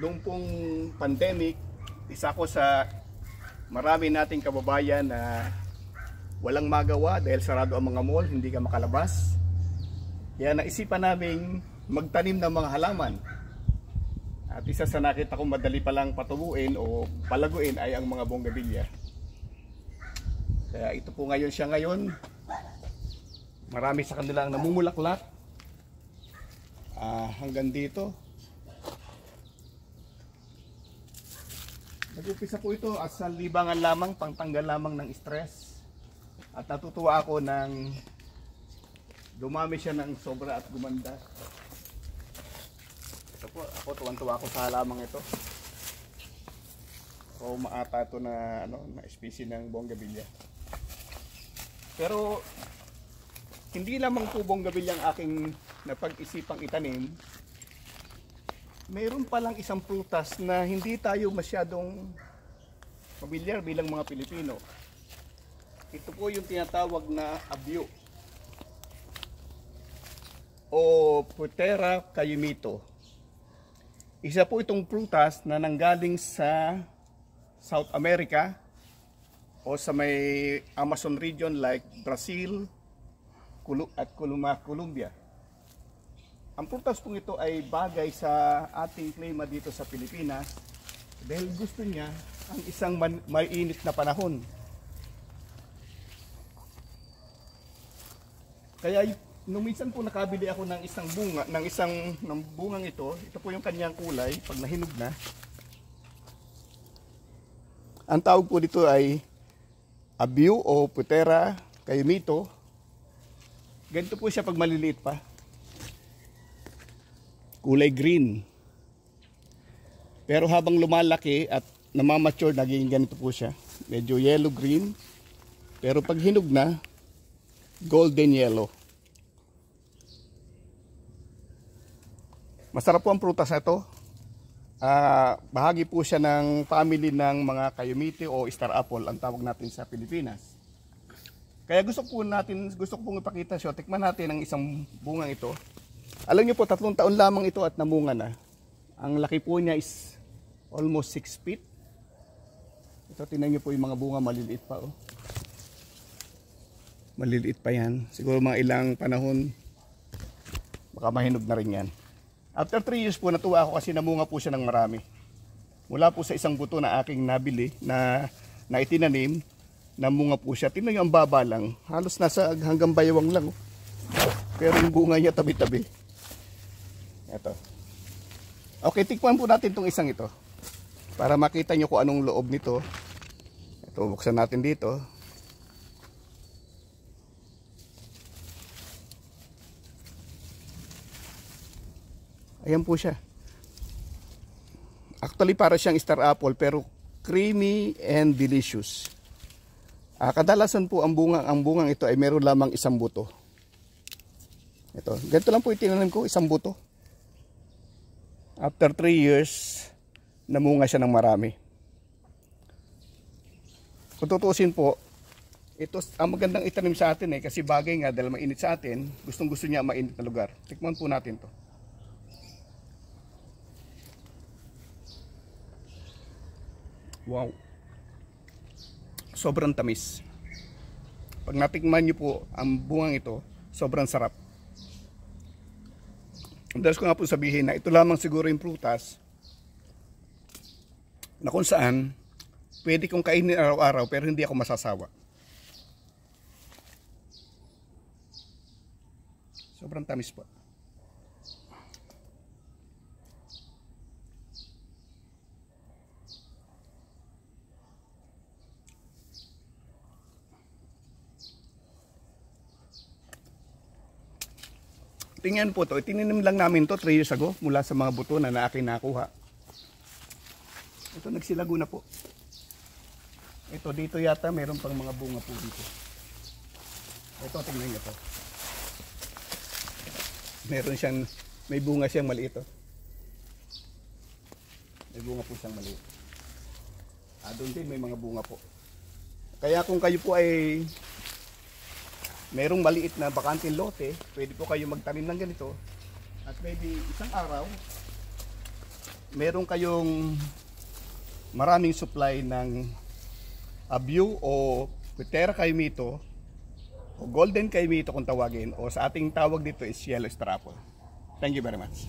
Noong pong pandemic, isa ko sa marami nating kababayan na walang magawa dahil sarado ang mga mall, hindi ka makalabas. Kaya naisipan naming magtanim ng mga halaman. At isa sa nakita kong madali palang patubuin o palaguin ay ang mga bonggabilya. Kaya ito po ngayon siya ngayon. Marami sa kanila ang namumulaklak. Hanggang dito. Nag-upisa po ito as sa libangan lamang, pangtanggal lamang ng stress. At natutuwa ako nang dumami siya ng sobra at gumanda. Ito po, ako tuwan-tuwa ako sa halamang ito. So maata ito na, na species ng bonggabilya. Pero hindi lamang po bonggabilya ang aking napag-isipang itanim. Mayroon palang isang prutas na hindi tayo masyadong pamilyar bilang mga Pilipino. Ito po yung tinatawag na abyo o Putera cayumito. Isa po itong prutas na nanggaling sa South America o sa may Amazon region like Brazil at Colombia. Ang prutas pong ito ay bagay sa ating klima dito sa Pilipinas dahil gusto niya ang isang mainit na panahon. Kaya nung minsan po nakabili ako ng isang bunga, ng bungang ito po yung kanyang kulay pag nahinog na. Ang tawag po dito ay abyo o Putera cayumito. Ganito po siya pag maliliit pa. Kulay green. Pero habang lumalaki at namamature, naging ganito po siya. Medyo yellow green. Pero pag hinog na, golden yellow. Masarap po ang prutas na ito. Bahagi po siya ng family ng mga cayumite o star apple, ang tawag natin sa Pilipinas. Kaya gusto ko pong ipakita siya. Tikman natin ang isang bungang ito. Alam niyo po, 3 taon lamang ito at namunga na. Ang laki po niya is almost 6 feet. Ito, tingnan niyo po yung mga bunga, maliliit pa. Oh. Maliliit pa yan. Siguro mga ilang panahon, baka mahinog na rin yan. After 3 years po, natuwa ako kasi namunga po siya ng marami. Mula po sa isang buto na aking nabili, na itinanim, namunga po siya. Tingnan niyo ang baba lang. Halos nasa hanggang baywang lang. Oh. Pero yung bunga niya tabi-tabi. Ito. Okay, tikman po natin itong isang ito. Para makita nyo kung anong loob nito. Ito, buksan natin dito. Ayan po siya. Actually, para siyang star apple pero creamy and delicious. Kadalasan po ang bungang ito ay meron lamang isang buto. Ito, ganito lang po itinanim ko, isang buto. After 3 years, namunga siya ng marami. Kung tutusin po, ito ang magandang itanim sa atin kasi bagay nga dahil mainit sa atin, gustong-gusto niya ang mainit na lugar. Tikman po natin to. Wow. Sobrang tamis. Pag natikman niyo po ang bungang ito, sobrang sarap. Dahil ko nga po sabihin na ito lamang siguro yung prutas na kung saan pwede kong kainin araw-araw pero hindi ako masasawa. Sobrang tamis po. Tingnan po to, itininim lang namin to 3 years ago mula sa mga buto na akin nakuha. Ito nagsilago na po. Ito dito yata mayroon pang mga bunga po dito. Ito tingnan niyo to. Meron siyang, may bunga siyang maliit. May bunga po siyang maliit. Doon din may mga bunga po. Kaya kung kayo po ay merong maliit na bakanteng lote, pwede po kayo magtanim ng ganito. At maybe isang araw, meron kayong maraming supply ng Abyu o Quitera Caimito o Golden Caimito kung tawagin, o sa ating tawag dito is Yellow Strapple. Thank you very much.